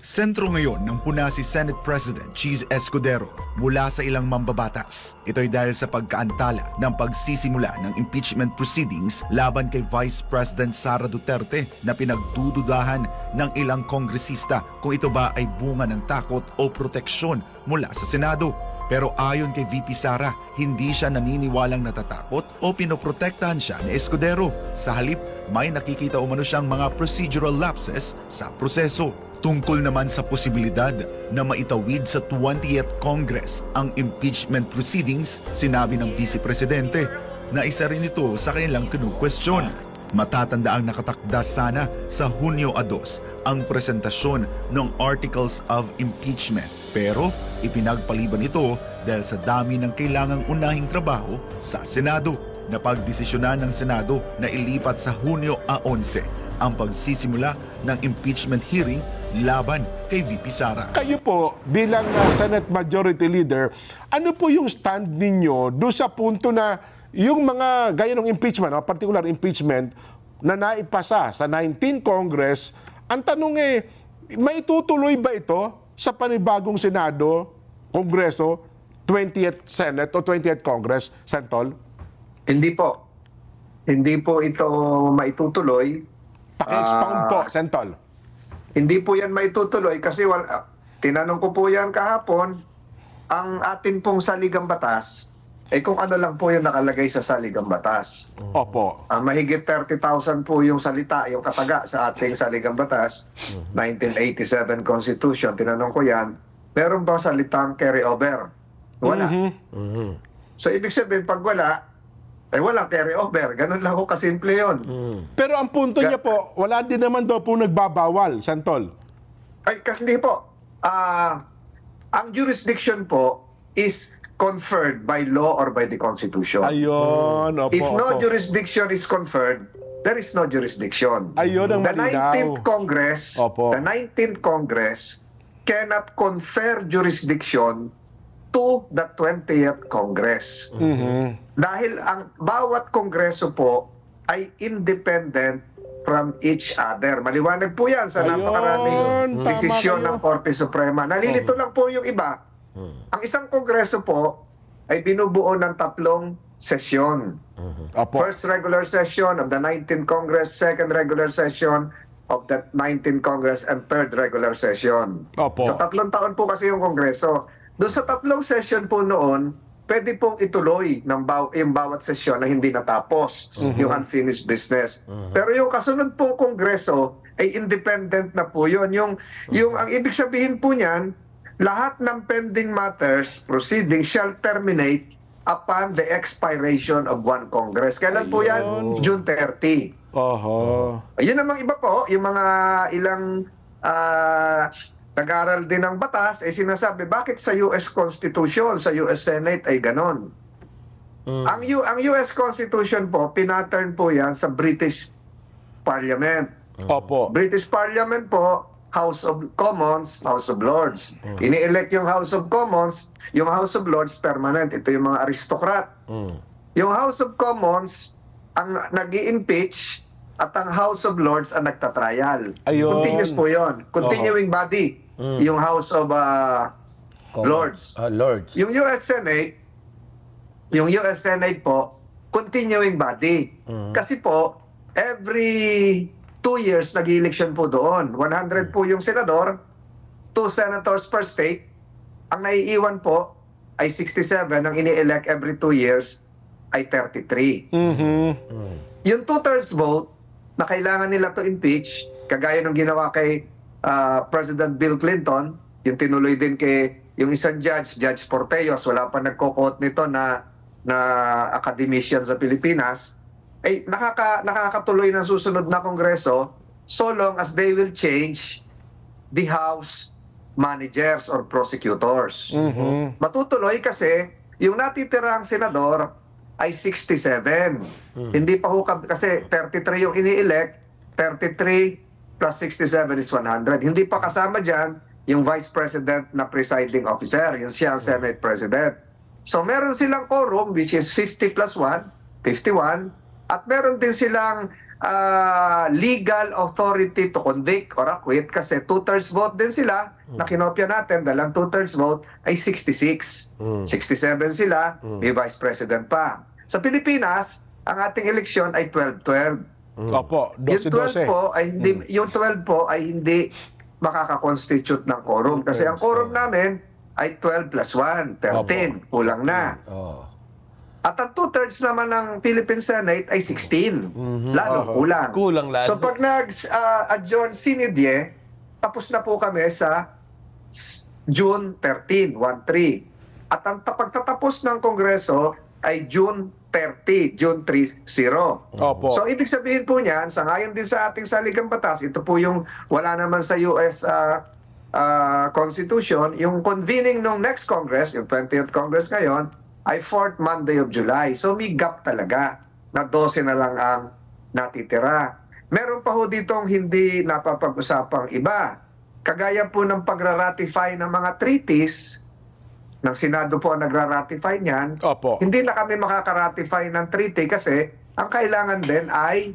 Sentro ngayon ng puna si Senate President Cheese Escudero mula sa ilang mambabatas. Ito'y dahil sa pagkaantala ng pagsisimula ng impeachment proceedings laban kay Vice President Sara Duterte na pinagdududahan ng ilang kongresista kung ito ba ay bunga ng takot o proteksyon mula sa Senado. Pero ayon kay VP Sara, hindi siya naniniwalang natatakot o pinoprotektahan siya ni Escudero. Sa halip, may nakikita umano siyang mga procedural lapses sa proseso. Tungkol naman sa posibilidad na maitawid sa 20th Congress ang impeachment proceedings, sinabi ng Vice Presidente na isa rin ito sa kanilang kinu-question. Matatandaang nakatakda sana sa Hunyo 2 ang presentasyon ng Articles of Impeachment. Pero ipinagpaliban ito dahil sa dami ng kailangang unahing trabaho sa Senado. Napagdesisyonan ng Senado na ilipat sa Hunyo 11 ang pagsisimula ng impeachment hearing laban kay VP Sara. Kayo po, bilang Senate Majority Leader, ano po yung stand ninyo do sa punto na yung mga gaya ng impeachment, particular impeachment, na naipasa sa 19th Congress, ang tanong maitutuloy ba ito sa panibagong Senado, Kongreso, 20th Senate o 20th Congress, Sentol? Hindi po. Hindi po ito maitutuloy. Paki-expound po, Sentol. Hindi po yan maitutuloy kasi tinanong ko po yan kahapon, ang atin pong saligang batas, kung ano lang po yung nakalagay sa saligang batas. Opo. Mahigit 30,000 po yung salita, yung kataga sa ating saligang batas, 1987 Constitution, tinanong ko yan, meron bang salitang carry over? Wala. So ibig sabihin, pag wala, walang carry over. Ganun lang ho kasimple yun. Pero ang punto niya po, wala din naman daw po nagbabawal, Santol. Kasi hindi po. Ang jurisdiction po is conferred by law or by the Constitution. Ayun, opo. If no opo. jurisdiction is conferred, there is no jurisdiction. Ayun ang The malinaw. 19th Congress, Opo. the 19th Congress cannot confer jurisdiction to the 20th Congress. Dahil ang bawat kongreso po ay independent from each other. Maliwanag po yan sa Ayun, napakaraming tama desisyon kayo. ng Korte Suprema. Nalilito lang po yung iba. Ang isang kongreso po ay binubuo ng 3 sesyon. Opo. First regular session of the 19th Congress, second regular session of the 19th Congress, and third regular session. Opo. Sa 3 taon po kasi yung kongreso. Doon sa 3 session po noon, pwede pong ituloy ng yung bawat sesyon na hindi natapos, yung unfinished business. Pero yung kasunod pong kongreso ay independent na po yun. Yung ang ibig sabihin po niyan, lahat ng pending matters, proceedings shall terminate upon the expiration of one Congress. Kailan po yan? June 30. Oho. Ayun namang iba po, yung mga ilang nag-aral din ng batas, sinasabi, bakit sa US Constitution, sa US Senate ay ganon? Ang US Constitution po, pinattern po yan sa British Parliament. Opo. British Parliament po, House of Commons, House of Lords. Ini-elect yung House of Commons, yung House of Lords permanent. Ito yung mga aristocrat. Yung House of Commons, ang nag-i-impeach, at ang House of Lords ang nagtatrial. Ayun. Continuous po yun. Continuing body. Yung House of Lords. Lords. Yung US Senate po, continuing body. Kasi po, every 2 years nag-election po doon. 100 po yung senador, 2 senators per state. Ang naiiwan po ay 67. Ang ini-elect every 2 years ay 33. Yung 2/3 vote na kailangan nila to impeach, kagaya ng ginawa kay President Bill Clinton, yung tinuloy din kay yung isang judge, Judge Porteos, wala pa nagko-quote nito na academician sa Pilipinas, ay nakakatuloy ng susunod na kongreso so long as they will change the House managers or prosecutors. Matutuloy kasi yung natitirang senador ay 67. Hindi pa ho kasi 33 yung ini-elect, 33 plus 67 is 100. Hindi pa kasama dyan yung Vice President na presiding officer, yung siya ang Senate President. So meron silang quorum which is 50 plus 1, 51, at meron din silang legal authority to convict or acquit kasi 2/3 vote din sila na kinopya natin dahil ang 2/3 vote ay 66. 67 sila, may vice president pa. Sa Pilipinas, ang ating eleksyon ay 12-12. Opo, Yung 12 12-12. po ay hindi yung 12 po ay hindi makaka-constitute ng quorum kasi ang quorum namin ay 12 plus 1, 13, kulang na. Oh. At ang 2/3 naman ng Philippine Senate ay 16. Lalo kulang. Kulang lalo. So pag nag-adjourn sinidye, tapos na po kami sa June 13, 1-3. At ang pagtatapos ng Kongreso ay June 30, June 30. Opo. So ibig sabihin po niyan, sangayon din sa ating saligang batas, ito po yung wala naman sa US Constitution, yung convening ng next Congress, yung 20th Congress ngayon, ay 4th Monday of July. So may gap talaga na 12 na lang ang natitira. Meron pa ho ditong hindi napapag-usapang iba. Kagaya po ng pagra-ratify ng mga treaties, ng Senado po ang nagra-ratify niyan, Opo. hindi na kami makaka-ratify ng treaty kasi ang kailangan din ay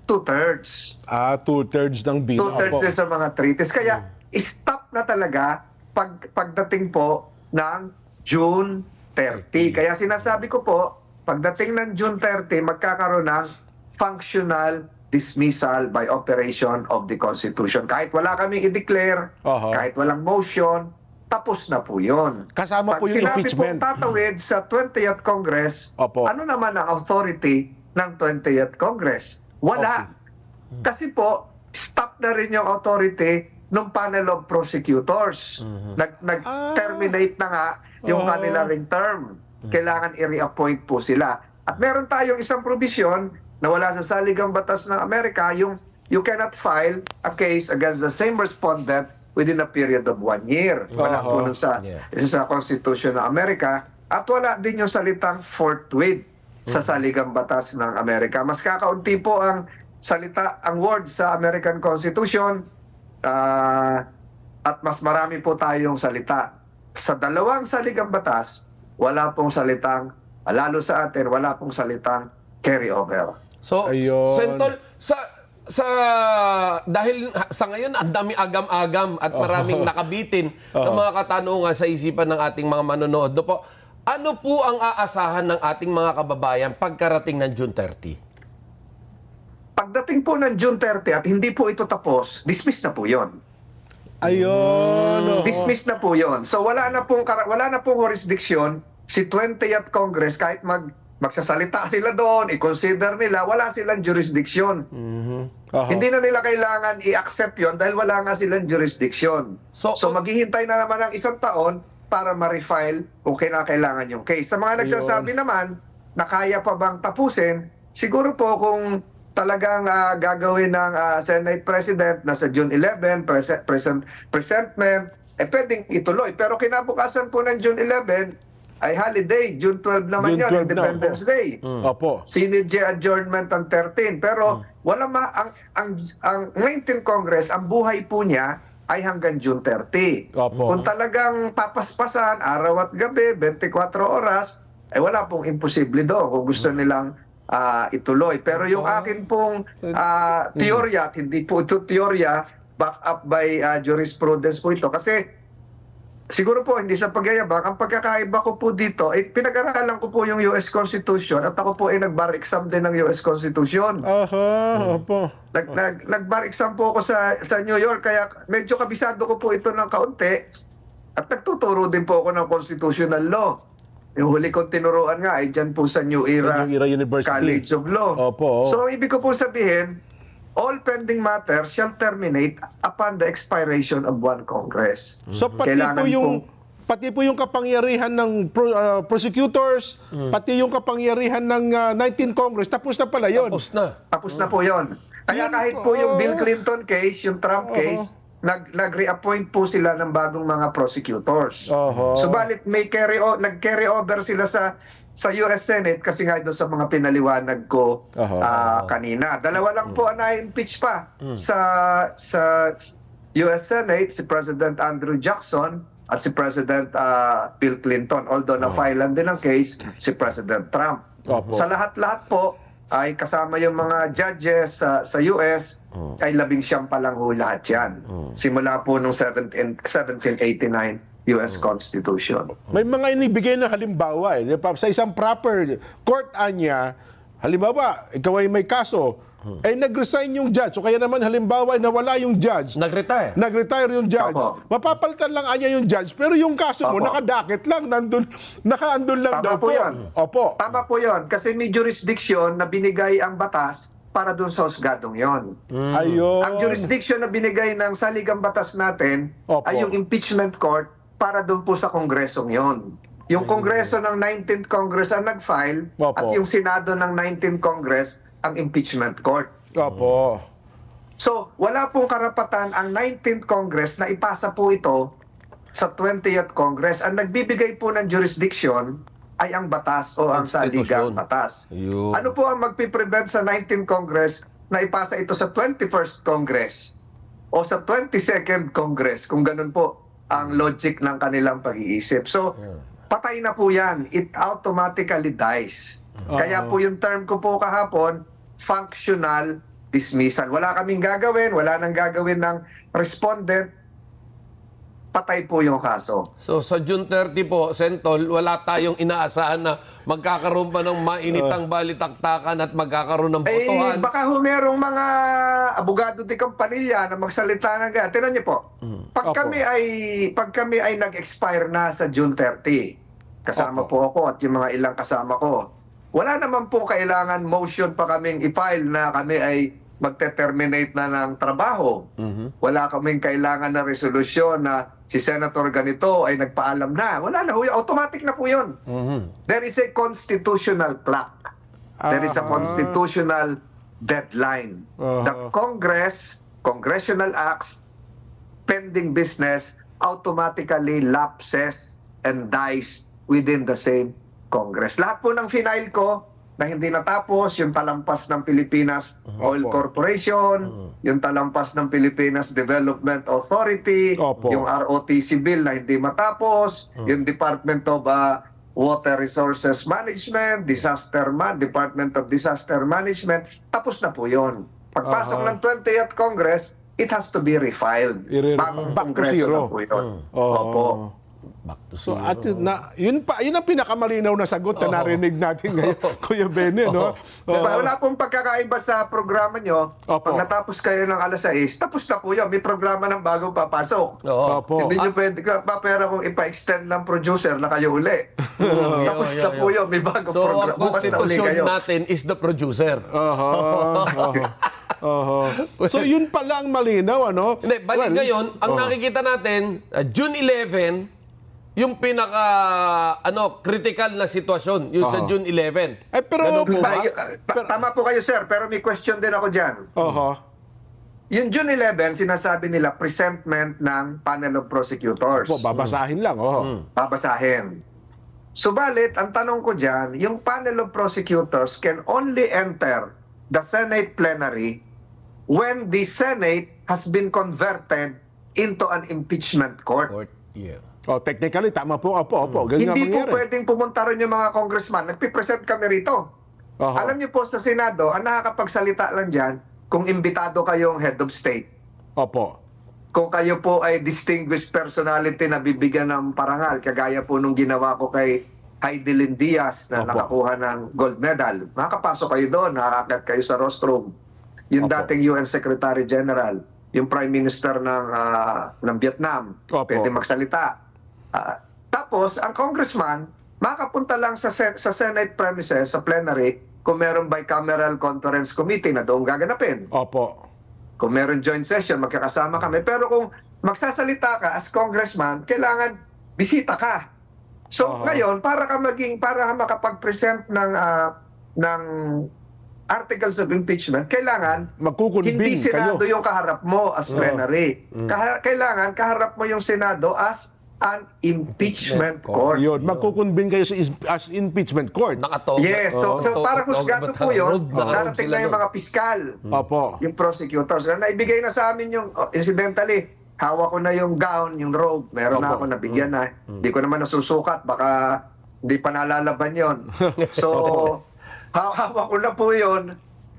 2/3. 2/3 ng bill. 2/3 Opo. din sa mga treaties. Kaya stop na talaga pagdating po ng June 30. Kaya sinasabi ko po, pagdating ng June 30, magkakaroon ng functional dismissal by operation of the Constitution. Kahit wala kaming i-declare, Oho. kahit walang motion, tapos na po yun. Kasama Pag po yung sinabi impeachment. pong tatawid sa 20th Congress, Opo. ano naman ang authority ng 20th Congress? Wala. Kasi po, stop na rin yung authority ng panel of prosecutors. Nag-terminate na nga yung Oo. kanila ring term. Kailangan i-reappoint po sila. At meron tayong isang provision na wala sa saligang batas ng Amerika, yung you cannot file a case against the same respondent within a period of 1 year. Wala po nun sa Constitution ng Amerika. At wala din yung salitang forthwith sa saligang batas ng Amerika. Mas kakaunti po ang salita, ang word sa American Constitution, at mas marami po tayong salita. Sa dalawang saligang batas, wala pong salitang, lalo sa atin, wala pong salitang carryover. So, Ayun. Sentol, dahil sa ngayon ang dami agam-agam at maraming nakabitin ng mga katanungan sa isipan ng ating mga manonood. Do po, ano po ang aasahan ng ating mga kababayan pagkarating ng June 30? Pagdating po ng June 30 at hindi po ito tapos, dismiss na po yon. Ayun. Dismiss na po yon. So wala na pong jurisdiction si 20th Congress kahit magsasalita sila doon, i-consider nila, wala silang jurisdiction. Oho. Hindi na nila kailangan i-accept yon dahil wala nga silang jurisdiction. So maghihintay na naman ng 1 taon para ma-refile kung kailangan yung case. Sa mga nagsasabi naman na kaya pa bang tapusin, siguro po kung talagang gagawin ng Senate President na sa June 11, presentment, pwedeng ituloy. Pero kinabukasan po ng June 11 ay holiday. June 12 naman June yun, 12 na, Independence Day. Opo. Sinidye adjournment ang 13. Pero wala ang 19th Congress, ang buhay po niya ay hanggang June 30. Opo. Kung talagang papaspasan, araw at gabi, 24 oras, wala pong imposible doon kung gusto nilang ituloy. Pero yung akin pong teorya, at hindi po ito teorya, back up by jurisprudence po ito. Kasi siguro po, hindi sa pagyayabang, ang pagkakaiba ko po dito, pinag-aralan ko po yung US Constitution at ako po ay nag-bar exam din ng US Constitution. Opo. Nag-bar exam po ako sa New York, kaya medyo kabisado ko po ito ng kaunti at nagtuturo din po ako ng constitutional law. Yung huli kong tinuruan nga ay dyan po sa New Era, New Era University. College of Law. Opo. So ibig ko po sabihin, all pending matters shall terminate upon the expiration of one Congress. So Kailangan pati po yung kapangyarihan ng prosecutors, pati yung kapangyarihan ng 19th Congress, tapos na pala yun. Tapos na. Tapos na po yon. Kaya Yun kahit po. po yung Bill Clinton case, yung Trump case, nag-reappoint po sila ng bagong mga prosecutors. Oho. Subalit nag-carry over sila sa US Senate kasi nga doon sa mga pinaliwanag ko kanina. Dalawa lang po ang na-impeach pa sa US Senate, si President Andrew Jackson at si President Bill Clinton. Although na-filean din ang case si President Trump. Opo. Sa lahat-lahat po, ay kasama yung mga judges sa US, ay 19 pa lang ho lahat yan. Simula po nung 1789 US Constitution. May mga inibigay na halimbawa eh. Sa isang proper court anya, halimbawa, ikaw ay may kaso, ay nag-resign yung judge. O kaya naman halimbawa ay nawala yung judge. Nag-retire. Nag-retire yung judge. Opo. Mapapalitan lang anya yung judge, pero yung kaso mo Opo. nakadakit lang, nakaandun lang Tama daw po po. yan. Opo. Tama po yon, kasi may jurisdiction na binigay ang batas para dun sa husgadong yon. Ayun. Ang jurisdiction na binigay ng saligang batas natin Opo. ay yung impeachment court para dun po sa kongresong yon. Yung kongreso ng 19th Congress ang nag-file Opo. at yung Senado ng 19th Congress ang impeachment court. Opo. So, wala pong karapatan ang 19th Congress na ipasa po ito sa 20th Congress. Ang nagbibigay po ng jurisdiction ay ang batas o ang Constitution. saligang batas. Ayun. Ano po ang magpiprevent sa 19th Congress na ipasa ito sa 21st Congress o sa 22nd Congress, kung ganun po ang logic ng kanilang pag-iisip. So, patay na po yan. It automatically dies. Kaya po yung term ko po kahapon, functional dismissal. Wala kaming gagawin, wala nang gagawin ng respondent, patay po yung kaso. So sa June 30 po, Sentol, wala tayong inaasahan na magkakaroon pa ng mainitang balitaktakan at magkakaroon ng Eh, botohan. baka ho merong mga abogado de Campanilla na magsalita ng ganyan. Tingnan niyo po, pag Opo. kami ay nag-expire na sa June 30, kasama po ako at yung mga ilang kasama ko, wala naman po kailangan motion pa kaming i-file na kami ay magte-terminate na ng trabaho. Wala kaming kailangan na resolusyon na si Senator ganito ay nagpaalam na. Wala na ho, automatic na po yun. There is a constitutional clock. There is a constitutional deadline. The Congress, congressional acts, pending business, automatically lapses and dies within the same Congress. Lahat po ng final ko na hindi natapos, yung talampas ng Pilipinas Oil Opo. Corporation, yung talampas ng Pilipinas Development Authority, Opo. yung ROTC bill na hindi matapos, yung Department of Water Resources Management, Department of Disaster Management, tapos na po yun. Pagpasok ng 20th Congress, it has to be refiled. Bagong back to Kongreso zero. na po yun. Oo. Opo. Back to So zero. at yun ang pinakamalinaw na sagot na narinig natin ngayon, Kuya Bene, no? Wala pong pagkakaiba sa programa nyo. Opo. Pag natapos kayo ng alas 6, tapos na po yun. May programa ng bagong papasok. Oo. Opo. Hindi nyo pwede papera kung ipa-extend ng producer na kayo uli. Tapos na po yun. May bagong So, programa. ang Bukas na uli constitution kayo. natin is the producer. So yun pala ang malinaw, ano? Hindi, balik ngayon, ang nakikita natin, June 11, yung pinaka critical na sitwasyon, yung sa June 11. Eh, pero- Ganun po ba? Tama po kayo, sir. Pero may question din ako dyan. Yung June 11, sinasabi nila presentment ng panel of prosecutors. Babasahin lang, Babasahin. Subalit, ang tanong ko dyan, yung panel of prosecutors can only enter the Senate plenary when the Senate has been converted into an impeachment court. Yeah. Technically, tama po, opo. Ganyan Hindi po mangyari. pwedeng pumunta rin yung mga congressman. Nagpipresent kami rito. Alam niyo po sa Senado, ang nakakapagsalita lang dyan kung imbitado kayong head of state. Opo. Kung kayo po ay distinguished personality na bibigyan ng parangal, kagaya po nung ginawa ko kay Heidelin Diaz na Opo. nakakuha ng gold medal, makakapasok kayo doon, nakakakat kayo sa rostrum. Yung Opo. dating UN Secretary General, yung Prime Minister ng Vietnam, Opo. pwede magsalita. Tapos, ang congressman, makapunta lang sa Senate premises, sa plenary, kung meron bicameral conference committee na doon gaganapin. Opo. Kung meron joint session, magkakasama kami. Pero kung magsasalita ka as congressman, kailangan bisita ka. So ngayon, para ka makapag-present ng articles of impeachment, kailangan Magkukunbing hindi Senado kayo. yung kaharap mo as plenary. Kailangan kaharap mo yung Senado as an impeachment court. Yun, magkukunbing kayo as impeachment court. Nakatog. Yes, so para husgado po yun, darating na yung mga piskal, Opo. yung prosecutors. Naibigay na sa amin yung, incidentally, hawak ko na yung gown, yung robe, meron na Opo. ako, nabigyan na. Hindi ko naman nasusukat, baka hindi pa nalalaban yon. So, hawak ko na po yun.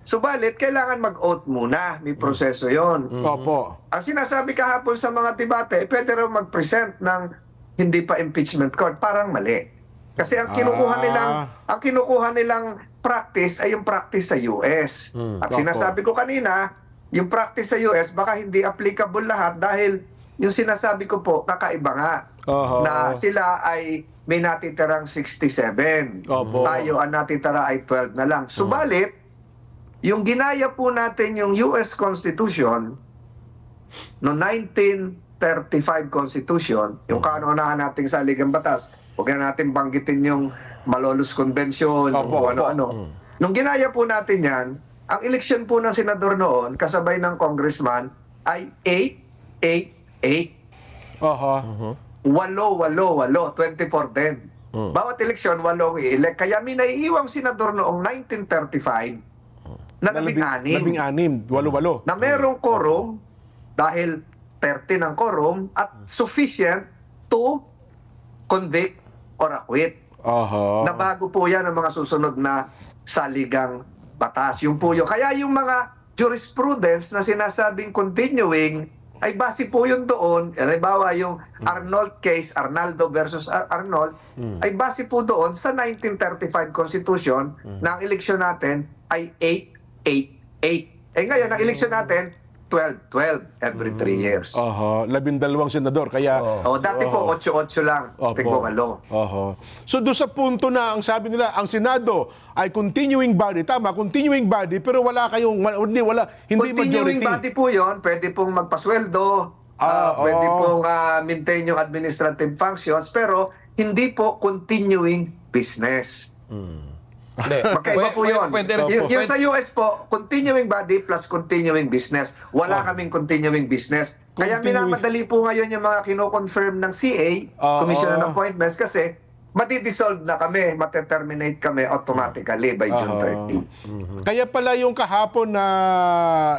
Subalit, kailangan mag-oath muna. May proseso yon. Opo. Ang sinasabi kahapon sa mga debate, pwede raw mag-present ng hindi pa impeachment court. Parang mali. Kasi ang kinukuha nilang practice ay yung practice sa US. At Opo. sinasabi ko kanina, yung practice sa US baka hindi applicable lahat dahil yung sinasabi ko po, kakaiba nga. Oho. Na sila ay may natitirang 67. Opo. Tayo ang natitira ay 12 na lang. Subalit, yung ginaya po natin yung US Constitution no 1935 Constitution, yung kaunahan nating saligang batas, huwag na natin banggitin yung Malolos Convention, Opo, kung ano-ano. Nung ginaya po natin yan, ang eleksyon po ng senador noon, kasabay ng congressman, ay 8-8-8. Oho. 8-8-8, 24 din. Bawat eleksyon, 8 i-elect. Kaya may naiiwang senador noong 1935 na 16. 16, 8-8. Na merong quorum dahil 13 ang quorum at sufficient to convict or acquit. Oho. Na bago po yan ang mga susunod na saligang batas. Yung po yun. Kaya yung mga jurisprudence na sinasabing continuing ay base po yun doon. Halimbawa yung Arnold case, Arnaldo versus Arnold, ay base po doon sa 1935 Constitution na ang eleksyon natin ay 8-8-8. Eh ngayon, ang eleksyon natin, 12-12 every 3 years. Oho. 12 senador. Kaya... Dati po, 8-8 lang. Tingko 8. Oho. So doon sa punto na ang sabi nila, ang Senado ay continuing body. Tama, continuing body, pero wala kayong, hindi Continuing majority. body po yun, pwede pong magpasweldo, pwede pong maintain yung administrative functions, pero hindi po continuing business. Hindi. Magkaiba po yun. Yung sa US po, continuing body plus continuing business. Wala kaming continuing business. Kaya minamadali po ngayon yung mga kino-confirm ng CA, Commission on Appointments, kasi mati-dissolve na kami, mate-terminate kami automatically by June 30. Kaya pala yung kahapon na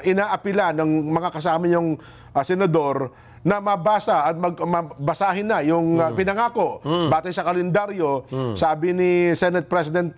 inaapila ng mga kasama yung senador na mabasa at mabasahin na yung pinangako batay sa kalendaryo, sabi ni Senate President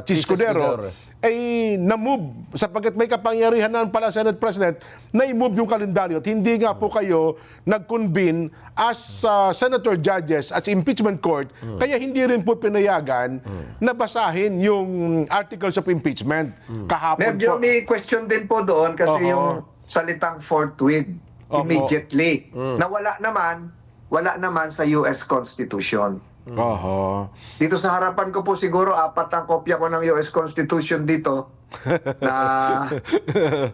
Chis Escudero, ay na-move sapagkat may kapangyarihan na pala Senate President na i-move yung kalendaryo at hindi nga po kayo nag-convene as senator judges at impeachment court, kaya hindi rin po pinayagan na basahin yung articles of impeachment kahapon Medyo po. may question din po doon kasi yung salitang forthwith, immediately, na wala naman sa US Constitution. Oho. Dito sa harapan ko po siguro 4 ang kopya ko ng US Constitution dito na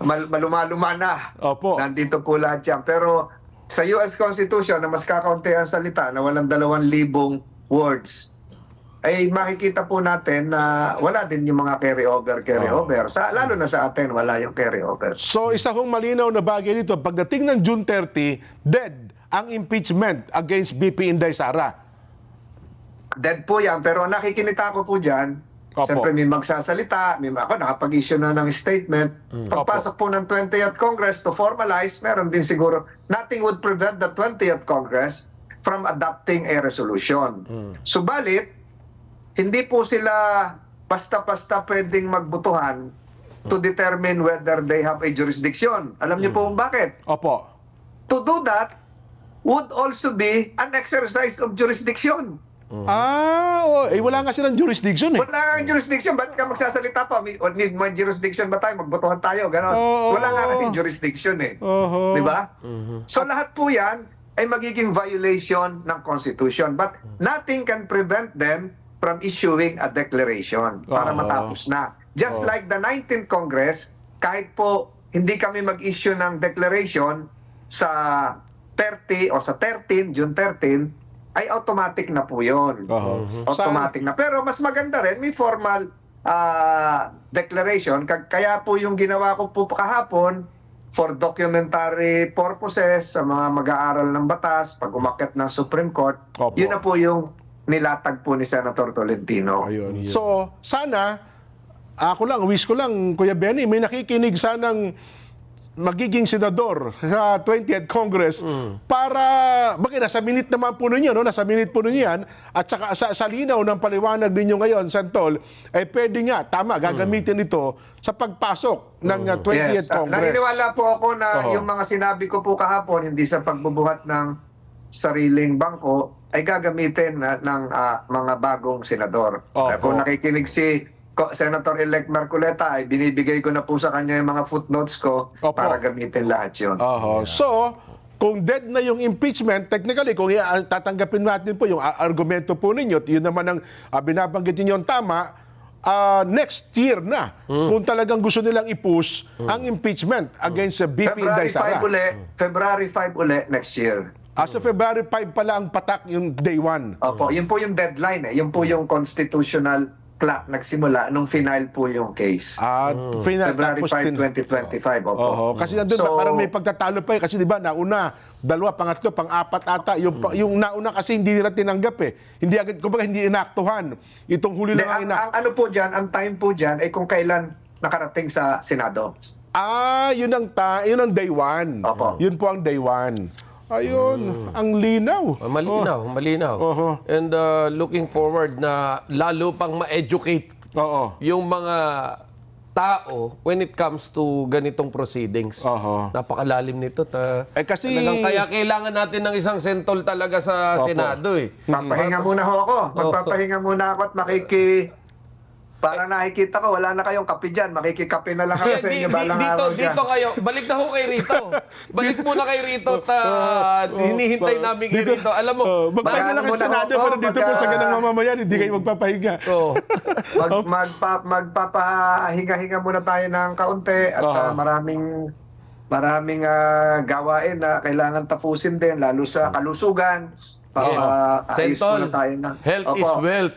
maluma-luma na. Opo. Nandito po lahat yan. Pero sa US Constitution na mas kakaunti ang salita na walang 2,000 words, ay makikita po natin na wala din yung mga carry-over. Lalo na sa atin, wala yung carry-over. So isa kong malinaw na bagay dito, pagdating ng June 30, dead ang impeachment against BP Inday Sara. Dead po yan, pero nakikinita ko po dyan. Opo. Siyempre may magsasalita, ako nakapag-issue na ng statement. Pagpasok po ng 20th Congress to formalize, meron din siguro, nothing would prevent the 20th Congress from adopting a resolution. Subalit, hindi po sila basta-basta pwedeng magbutuhan to determine whether they have a jurisdiction. Alam niyo po kung bakit? Opo. To do that would also be an exercise of jurisdiction. Wala nga silang jurisdiction eh. Wala nga jurisdiction, ba't ka magsasalita pa? May jurisdiction ba tayo? Magbotohan tayo, gano'n. Wala nga natin jurisdiction eh. Di ba? So lahat po yan ay magiging violation ng Constitution. But nothing can prevent them from issuing a declaration para matapos na. Just like the 19th Congress, kahit po hindi kami mag-issue ng declaration sa 30 o sa 13, June 13, ay automatic na po yun. Automatic na. Pero mas maganda rin, may formal declaration. Kaya po yung ginawa ko po kahapon for documentary purposes sa mga mag-aaral ng batas, pag umakyat ng Supreme Court, yun na po yung nilatag po ni Senator Tolentino. Ayun. So, sana, wish ko lang, Kuya Benny, may nakikinig sanang magiging senador sa 20th Congress para, bakit nasa minute naman po ninyo, no? Nasa minute po ninyo yan, at saka sa linaw ng paliwanag ninyo ngayon, Santol, ay pwede nga, tama, gagamitin ito sa pagpasok ng 20th Yes. Congress. Naniniwala po ako na Oo. yung mga sinabi ko po kahapon, hindi sa pagbubuhat ng sariling bangko, ay gagamitin ng mga bagong senador. Opo. Kung nakikinig si Senator-elect Marcoleta, ay binibigay ko na po sa kanya yung mga footnotes ko Opo. para gamitin lahat yun. Oho. So, kung dead na yung impeachment, technically, kung tatanggapin natin po yung argumento po ninyo, yun naman ang binabanggit ninyo ang tama, next year na, kung talagang gusto nilang i-push ang impeachment against BP Inday Sara. February 5 uli next year. Sa February 5 pala ang patak yung day 1. Opo, yun po yung deadline eh. Yun po yung constitutional clock nagsimula nung final po yung case. February 5, 2025. Opo. Oho, kasi nandun parang may pagtatalo pa kasi di ba nauna, dalawa, pangatlo, pang-apat ata. Yung nauna kasi hindi nila tinanggap eh. Hindi agad, kumbaga hindi inaktuhan. Itong huli lang ang ano po dyan, ang time po dyan ay kung kailan nakarating sa Senado. Yun ang day 1. Opo. Yun po ang day 1. Ayun, ang linaw. Malinaw. Oho. And looking forward na lalo pang ma-educate Oo. yung mga tao when it comes to ganitong proceedings. Oho. Napakalalim nito. Kasi Talagang kaya kailangan natin ng isang sentol talaga sa Opo. Senado eh. Papahinga muna ho ako. Magpapahinga muna ako at para nakikita ko, wala na kayong kape dyan. Makikikape na lang ako sa inyo balang araw dyan. Dito kayo. Balik na ho kay Rito. Balik muna kay Rito. Hinihintay namin kay Rito. Alam mo, magpahinga na kayo sa Senado, pero dito po sa ganang mamamayan, hindi kayo magpapahinga. Magpapahinga-hinga muna tayo ng kaunti at maraming gawain na kailangan tapusin din, lalo sa kalusugan. Para ayos Sentol, muna tayo ng... health is Opo. wealth.